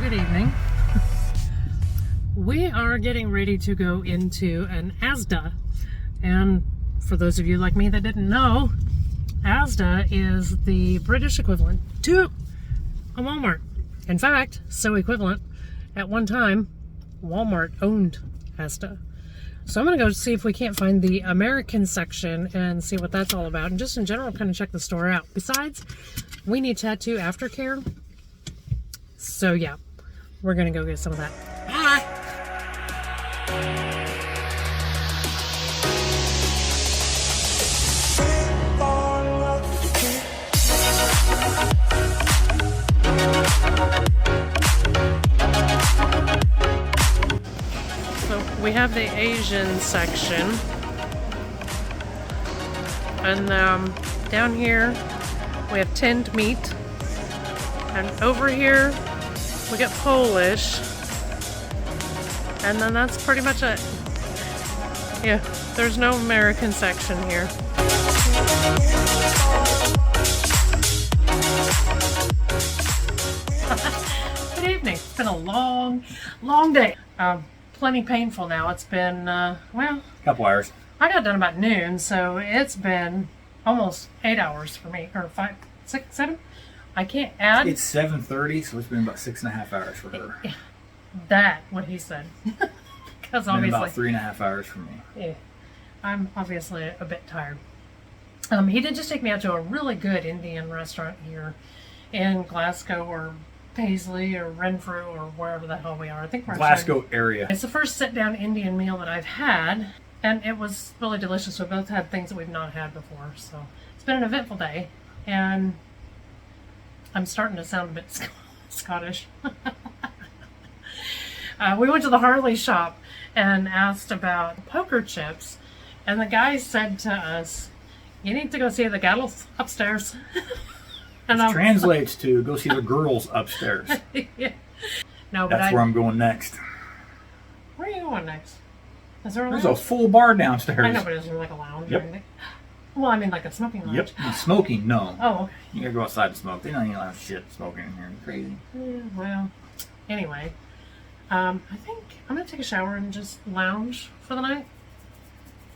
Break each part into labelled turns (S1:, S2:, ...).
S1: good evening. We are getting ready to go into an Asda, and for those of you like me that didn't know, Asda is the British equivalent to a Walmart. In fact, so equivalent, at one time, Walmart owned Asda. So I'm going to go see if we can't find the American section and see what that's all about, and just in general kind of check the store out. Besides, we need tattoo aftercare. So yeah, we're going to go get some of that. Bye! We have the Asian section, and down here we have tinned meat, and over here we get Polish, and then that's pretty much it. Yeah, there's no American section here. Good evening. It's been a long day. Plenty painful now. It's been, well, a
S2: couple hours.
S1: I got done about noon, so it's been almost 8 hours for me, or 5, 6, 7. I can't add.
S2: It's 7:30, so it's been about 6.5 hours for her.
S1: That, what he said. Because obviously.
S2: Been about 3.5 hours for me.
S1: Yeah, I'm obviously a bit tired. He did just take me out to a really good Indian restaurant here in Glasgow, or Paisley or Renfrew or wherever the hell we are. I think we're
S2: Glasgow area.
S1: It's the first sit-down Indian meal that I've had, and it was really delicious. We both had things that we've not had before, so it's been an eventful day, and I'm starting to sound a bit Scottish. We went to the Harley shop and asked about poker chips, and the guy said to us, "You need to go see the gals upstairs."
S2: And it translates to go see the girls upstairs.
S1: Yeah. No, but
S2: that's where I'm going next.
S1: Where are you going next? Is there a
S2: There's
S1: lounge?
S2: a full bar downstairs.
S1: I know, but is there like a lounge
S2: Yep.
S1: or anything? Well, I mean like a smoking lounge.
S2: Yep. And smoking, no.
S1: Oh, okay.
S2: You gotta go outside to smoke. They don't even allow shit smoking in here. It's crazy.
S1: Yeah, well, anyway, I think I'm going to take a shower and just lounge for the night.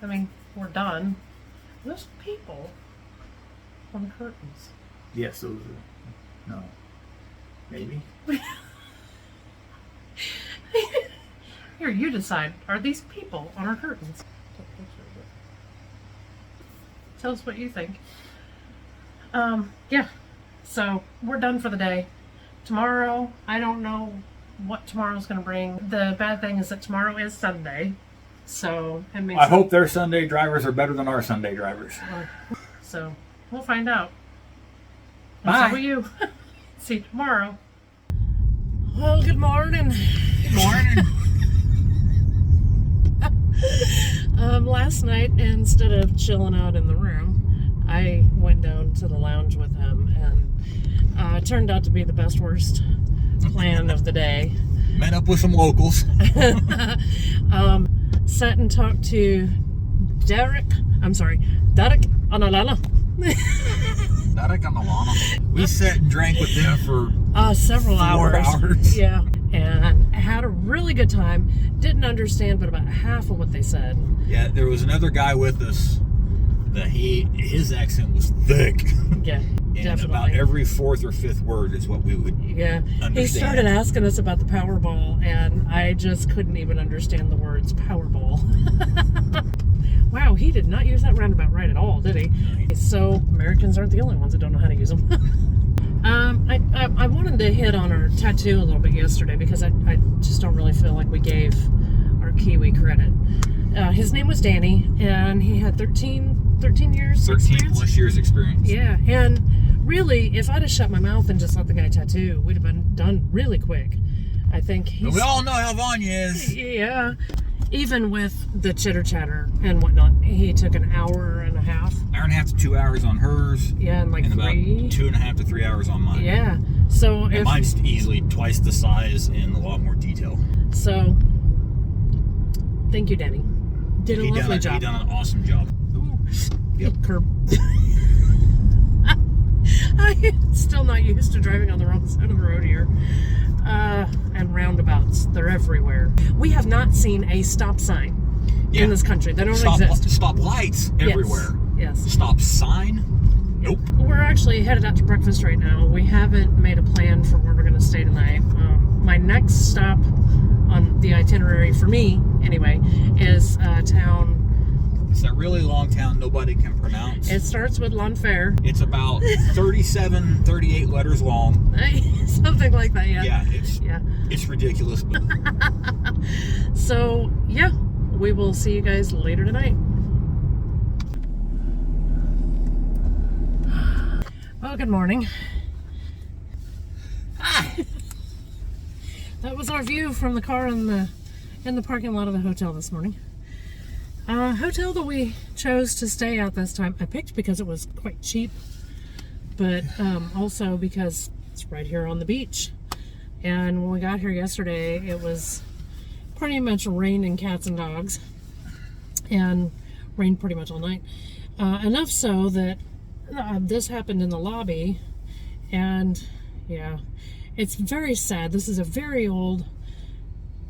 S1: I mean, we're done. There's people on the curtains.
S2: Yes, those are. No. Maybe?
S1: Here, you decide. Are these people on our curtains? Tell us what you think. Yeah. So, we're done for the day. Tomorrow, I don't know what tomorrow's going to bring. The bad thing is that tomorrow is Sunday. So, it means...
S2: I hope their Sunday drivers are better than our Sunday drivers.
S1: So, we'll find out.
S2: Bye.
S1: And so will you. See you tomorrow. Well, good morning.
S2: Good morning.
S1: Last night, instead of chilling out in the room, I went down to the lounge with him, and it turned out to be the best worst plan of the day.
S2: Met up with some locals.
S1: Sat and talked to Derek Analala.
S2: We sat and drank with them for
S1: several
S2: 4 hours.
S1: Yeah, and had a really good time. Didn't understand but about half of what they said.
S2: Yeah, there was another guy with us that his accent was thick.
S1: Yeah,
S2: and
S1: definitely.
S2: About every 4th or 5th word is what we would understand.
S1: He started asking us about the Powerball, and I just couldn't even understand the words Powerball. Wow, he did not use that roundabout right at all, did he? So, Americans aren't the only ones that don't know how to use them. I wanted to hit on our tattoo a little bit yesterday because I just don't really feel like we gave our Kiwi credit. His name was Danny, and he had 13 years
S2: 13 plus years experience.
S1: Yeah, and really, if I'd have shut my mouth and just let the guy tattoo, we'd have been done really quick. I think he's...
S2: But we all know how Vanya is.
S1: Yeah. Even with the chitter chatter and whatnot, he took an hour and a half.
S2: Hour and a half to 2 hours on hers.
S1: Yeah, and like
S2: and
S1: 3.
S2: About 2.5 to 3 hours on mine.
S1: Yeah. So
S2: and mine's easily twice the size and a lot more detail.
S1: So, thank you, Danny. Did a lovely job.
S2: He done an awesome job.
S1: Ooh.
S2: Yep.
S1: Curb. I'm still not used to driving on the wrong side of the road here. and roundabouts. They're everywhere. We have not seen a stop sign in this country. They don't exist.
S2: Stop lights everywhere.
S1: Yes.
S2: Stop sign? Nope.
S1: We're actually headed out to breakfast right now. We haven't made a plan for where we're going to stay tonight. My next stop on the itinerary, for me anyway, is a town.
S2: It's that really long town nobody can pronounce.
S1: It starts with L'Enfer.
S2: It's about 37, 38 letters long.
S1: Something like that, yeah.
S2: Yeah, it's ridiculous. But...
S1: So, yeah, we will see you guys later tonight. Well, good morning. That was our view from the car in the parking lot of the hotel this morning. Hotel that we chose to stay at this time, I picked because it was quite cheap, but also because it's right here on the beach. And when we got here yesterday, it was pretty much raining cats and dogs, and rained pretty much all night. Enough so that this happened in the lobby, and yeah, it's very sad. This is a very old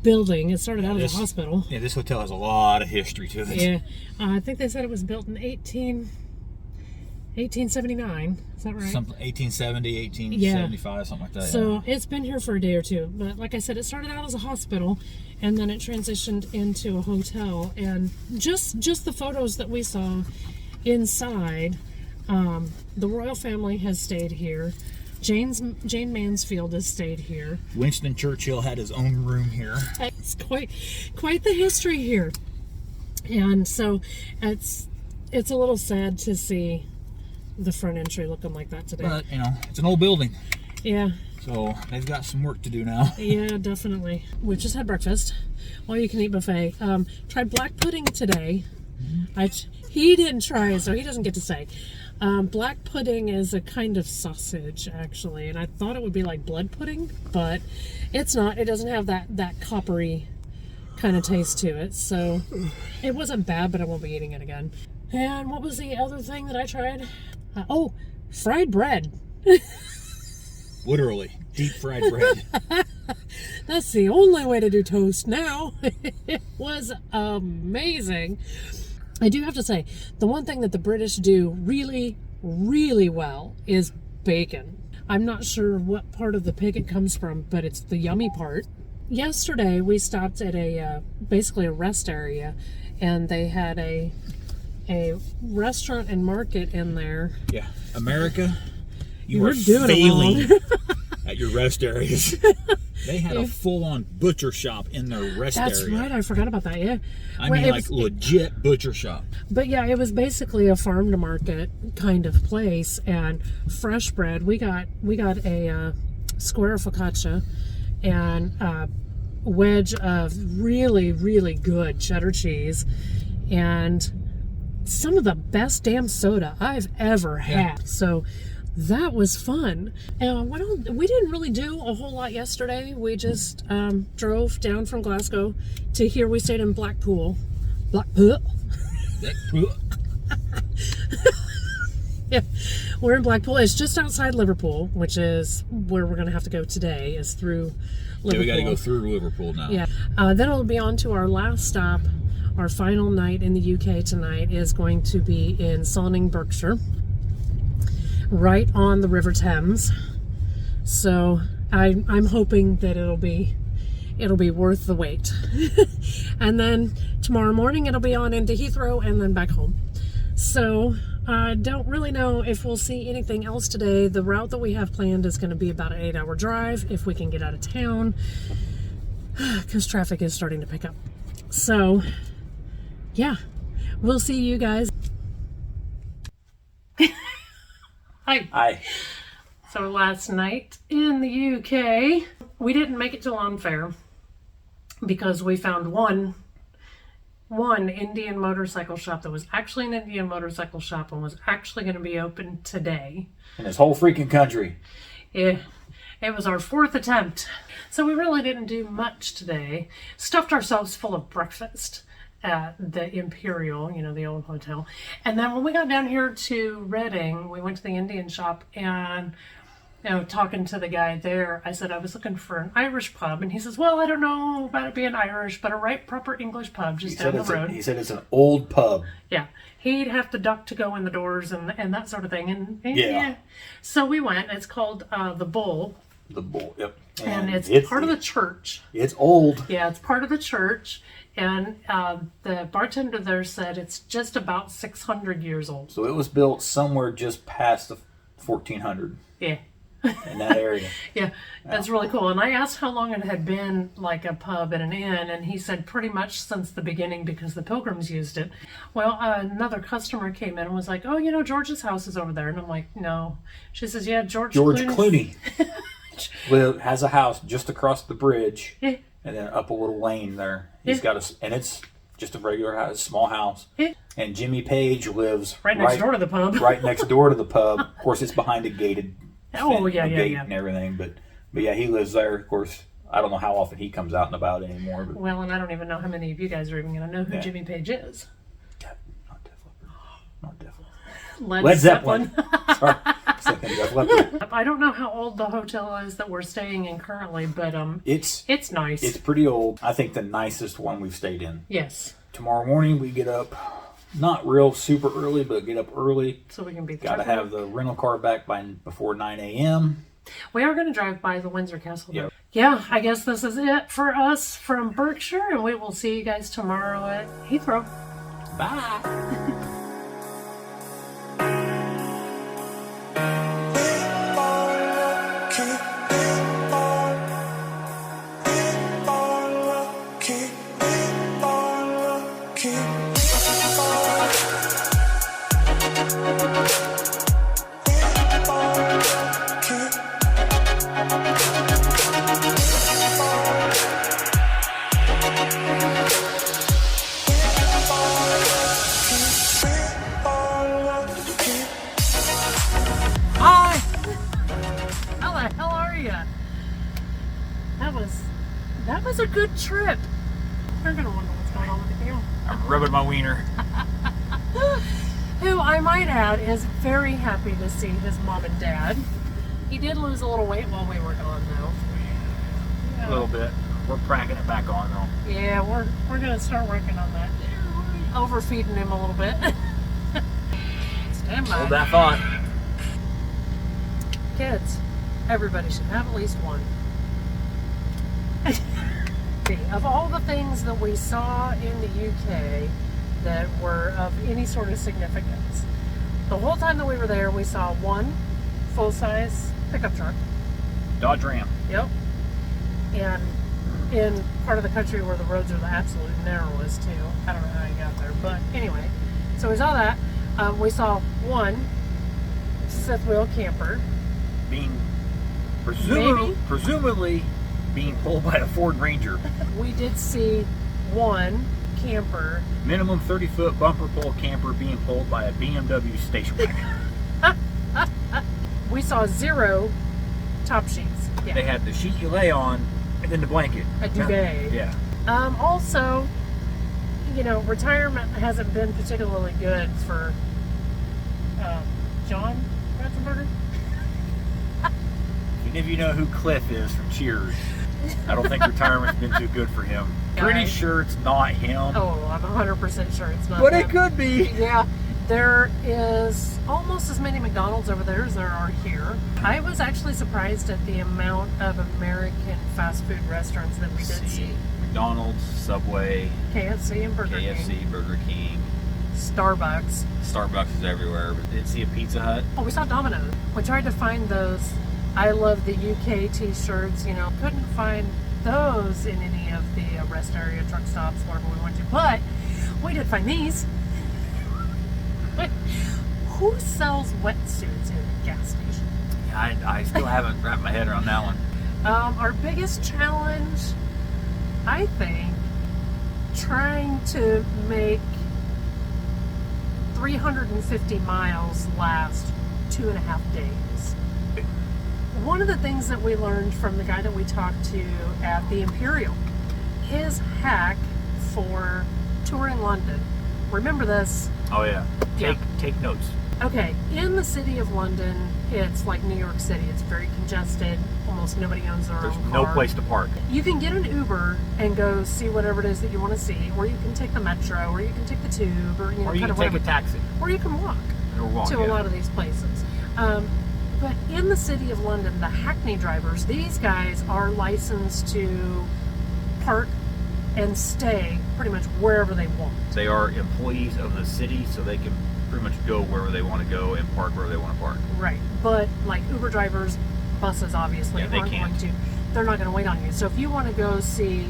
S1: building. It started out as a hospital.
S2: Yeah, this hotel has a lot of history to it.
S1: Yeah, I think they said it was built in 1879. Is that right?
S2: Something 1870, 1875, something like that.
S1: So it's been here for a day or two. But like I said, it started out as a hospital, and then it transitioned into a hotel. And just the photos that we saw inside, the royal family has stayed here. Jane Mansfield has stayed here.
S2: Winston Churchill had his own room here.
S1: It's quite the history here, and so it's a little sad to see the front entry looking like that today.
S2: But it's an old building.
S1: Yeah.
S2: So they've got some work to do now.
S1: Yeah, definitely. We just had breakfast, all you can eat buffet. Tried black pudding today. He didn't try it, so he doesn't get to say. Black pudding is a kind of sausage, actually, and I thought it would be like blood pudding, but it's not. It doesn't have that coppery kind of taste to it, so it wasn't bad, but I won't be eating it again. And what was the other thing that I tried? Fried bread.
S2: Literally, deep fried bread.
S1: That's the only way to do toast now. It was amazing. I do have to say, the one thing that the British do really, really well is bacon. I'm not sure what part of the pig it comes from, but it's the yummy part. Yesterday, we stopped at basically a rest area, and they had a restaurant and market in there.
S2: Yeah, America, you
S1: We're
S2: are
S1: doing
S2: failing at your rest areas. They had a full-on butcher shop in their rest area.
S1: That's right, I forgot about that, yeah.
S2: I mean, legit butcher shop.
S1: But yeah, it was basically a farm to market kind of place, and fresh bread. We got a square focaccia and a wedge of really, really good cheddar cheese, and some of the best damn soda I've ever had. So that was fun. We didn't really do a whole lot yesterday. We just drove down from Glasgow to here. We stayed in Blackpool. Yeah, we're in Blackpool. It's just outside Liverpool, which is where we're going to have to go today, is through Liverpool.
S2: Yeah, we got to go through Liverpool now.
S1: Yeah. Then it'll be on to our last stop. Our final night in the UK tonight is going to be in Sonning, Berkshire, right on the River Thames. So I'm hoping that it'll be worth the wait. And then tomorrow morning it'll be on into Heathrow and then back home. So I don't really know if we'll see anything else today. The route that we have planned is going to be about an 8-hour drive if we can get out of town, because traffic is starting to pick up. So yeah, we'll see you guys. Hi. So last night in the UK, we didn't make it to L'Enfer because we found one Indian motorcycle shop that was actually an Indian motorcycle shop and was actually going to be open today.
S2: In this whole freaking country.
S1: Yeah, it was our 4th attempt. So we really didn't do much today. Stuffed ourselves full of breakfast at the Imperial, the old hotel. And then when we got down here to Reading, we went to the Indian shop, and talking to the guy there, I said I was looking for an Irish pub, and he says, well, I don't know about it being Irish, but a right proper English pub just down the road.
S3: He said it's an old pub.
S1: Yeah. He'd have to duck to go in the doors and that sort of thing. And
S3: Yeah.
S1: So we went. It's called The Bull.
S3: The Bull, yep.
S1: And it's part of the church.
S3: It's old.
S1: Yeah, it's part of the church. And the bartender there said it's just about 600 years old.
S3: So it was built somewhere just past the 1400.
S1: Yeah.
S3: In that area.
S1: Yeah, that's really cool. And I asked how long it had been like a pub and an inn, and he said pretty much since the beginning because the Pilgrims used it. Well, another customer came in and was like, oh, George's house is over there. And I'm like, no. She says, yeah, George
S3: Clooney. Has a house just across the bridge and then up a little lane there. He's got and it's just a regular house, small house. And Jimmy Page lives
S1: right next door to the pub.
S3: Right next door to the pub. Of course, it's behind a gated
S1: gate
S3: and everything. But yeah, he lives there. Of course, I don't know how often he comes out and about anymore. But,
S1: well, and I don't even know how many of you guys are even going to know who Jimmy Page is.
S3: Not Def Leppard.
S1: Led Zeppelin.
S3: Sorry. Def Leppard.
S1: I don't know how old the hotel is that we're staying in currently, but it's nice.
S3: It's pretty old. I think the nicest one we've stayed in.
S1: Yes.
S3: Tomorrow morning we get up, not real super early, but get up early.
S1: So we can be.
S3: Got to have the rental car back before 9 a.m.
S1: We are going to drive by the Windsor Castle.
S3: Yep.
S1: Yeah, I guess this is it for us from Berkshire, and we will see you guys tomorrow at Heathrow.
S3: Bye.
S1: That was a good trip. They're going to wonder what's going on with the camera.
S3: I'm rubbing my wiener.
S1: Who, I might add, is very happy to see his mom and dad. He did lose a little weight while we were gone, though.
S3: Yeah. A little bit. We're cracking it back on, though.
S1: Yeah, we're going to start working on that. Overfeeding him a little bit. Stand by.
S3: Hold that thought.
S1: Kids, everybody should have at least one. Of all the things that we saw in the UK that were of any sort of significance, the whole time that we were there, we saw one full-size pickup truck.
S3: Dodge Ram.
S1: Yep. And in part of the country where the roads are the absolute narrowest, too. I don't know how you got there, but anyway. So we saw that. We saw one fifth-wheel camper.
S3: Being presumably being pulled by a Ford Ranger.
S1: We did see one camper.
S3: Minimum 30-foot bumper pull camper being pulled by a BMW station wagon.
S1: We saw 0 top sheets. Yeah.
S3: They had the sheet you lay on and then the blanket.
S1: A duvet.
S3: Yeah.
S1: Also, retirement hasn't been particularly good for John Ratzenberger.
S3: If you know who Cliff is from Cheers, I don't think retirement's been too good for him. Pretty sure it's not him.
S1: Oh, I'm 100% sure it's not
S3: But
S1: him.
S3: it could be.
S1: Yeah, there is almost as many McDonald's over there as there are here. I was actually surprised at the amount of American fast food restaurants that we did see.
S3: McDonald's, Subway,
S1: KFC and Burger King.
S3: Burger King.
S1: Starbucks.
S3: Starbucks is everywhere. But did see a Pizza Hut?
S1: Oh, we saw Domino's. We tried to find those I Love the UK t-shirts, couldn't find those in any of the rest area truck stops, wherever we went to, but we did find these. Who sells wetsuits in a gas station?
S3: Yeah, I still haven't wrapped my head around that one.
S1: Our biggest challenge, I think, trying to make 350 miles last 2.5 days. One of the things that we learned from the guy that we talked to at the Imperial, his hack for touring London. Remember this?
S3: Oh yeah. Take notes.
S1: Okay, in the city of London, it's like New York City. It's very congested. Almost nobody owns their
S2: There's
S1: own
S2: no
S1: car.
S2: place to park.
S1: You can get an Uber and go see whatever it is that you want to see, or you can take the metro, or you can take the tube, or you know,
S2: Or you
S1: kind
S2: can
S1: of
S2: take a
S1: whatever.
S2: taxi.
S1: Or you can walk
S2: Or walk,
S1: to
S2: yeah.
S1: a lot of these places. But in the city of London, the Hackney drivers, these guys are licensed to park and stay pretty much wherever they want.
S2: They are employees of the city, so they can pretty much go wherever they want to go and park wherever they want to park.
S1: Right. But like Uber drivers, buses obviously
S2: Yeah, they
S1: aren't
S2: can't.
S1: going to. They're not going to wait on you. So if you want to go see,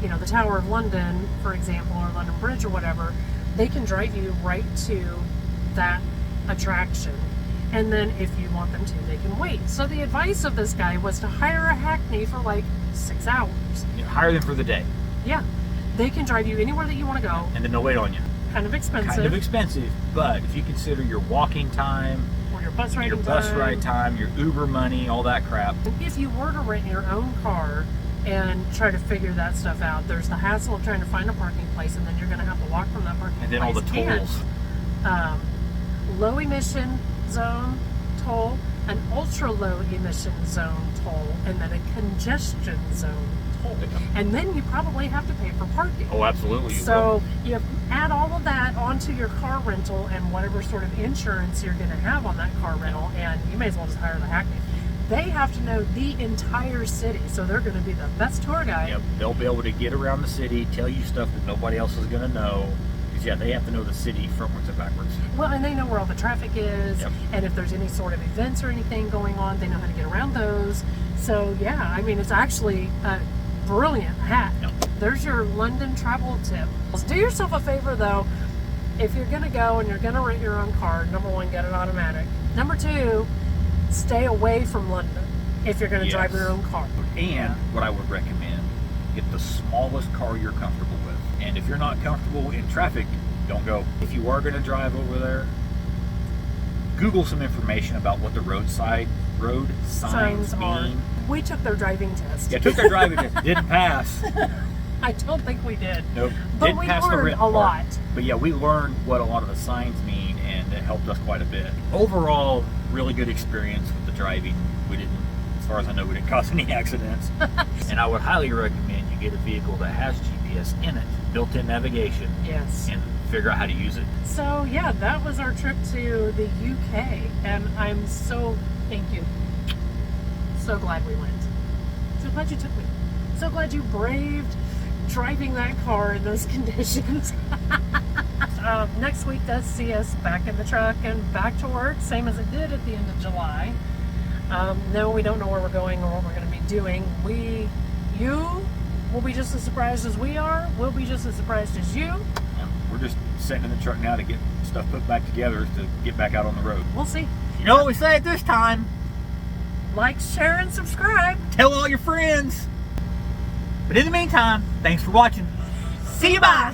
S1: you know, the Tower of London, for example, or London Bridge or whatever, they can drive you right to that attraction. And then if you want them to, they can wait. So the advice of this guy was to hire a Hackney for like 6 hours.
S2: You know, hire them for the day,
S1: Yeah. They can drive you anywhere that you want to go.
S2: and then they'll wait on you.
S1: Kind of expensive.
S2: Kind of expensive, but if you consider your walking time,
S1: Or your bus riding
S2: your bus ride time, your Uber money, all that crap.
S1: If you were to rent your own car and try to figure that stuff out, there's the hassle of trying to find a parking place, and then you're going to have to walk from that parking
S2: And then
S1: place.
S2: all the tolls.
S1: And, low emission zone toll, an ultra low emission zone toll, and then a congestion zone toll. And then you probably have to pay for parking.
S2: Oh, absolutely. You will.
S1: So you add all of that onto your car rental and whatever sort of insurance you're going to have on that car rental, and you may as well just hire the Hackney. They have to know the entire city, so they're going to be the best tour guide.
S2: Yep, they'll be able to get around the city, tell you stuff that nobody else is going to know. Because, yeah, they have to know the city frontwards and backwards.
S1: Well, and they know where all the traffic is,
S2: Yep.
S1: and if there's any sort of events or anything going on, they know how to get around those. So, yeah, I mean, it's actually a brilliant hack.
S2: Yep.
S1: There's your London travel tip. Do yourself a favor, though. If you're going to go and you're going to rent your own car, number one, get it automatic. Number two, stay away from London if you're going to drive
S2: Yes.
S1: your own car.
S2: And what I would recommend, get the smallest car you're comfortable with. And if you're not comfortable in traffic, don't go. If you are going to drive over there, Google some information about what the road signs
S1: are.
S2: mean.
S1: We took their driving test.
S2: Yeah, took their driving test, didn't pass.
S1: I don't think we did.
S2: Nope.
S1: But
S2: didn't
S1: we
S2: pass the
S1: learned
S2: written
S1: a
S2: part.
S1: lot.
S2: But yeah, we learned what a lot of the signs mean, and it helped us quite a bit. Overall, really good experience with the driving. We didn't, as far as I know, we didn't cause any accidents. And I would highly recommend you get a vehicle that has GPS in it, built-in navigation,
S1: Yes.
S2: and figure out how to use it.
S1: So yeah, that was our trip to the UK, and I'm so thank you. So glad we went. So glad you took me. So glad you braved driving that car in those conditions. Next week does see us back in the truck and back to work, same as it did at the end of July. No, we don't know where we're going or what we're going to be doing. You will be just as surprised as we are. We'll be just as surprised as you.
S2: We're just sitting in the truck now to get stuff put back together to get back out on the road.
S1: We'll see.
S2: You know what we say at this time?
S1: Like, share, and subscribe.
S2: Tell all your friends. But in the meantime, thanks for watching. See you, bye.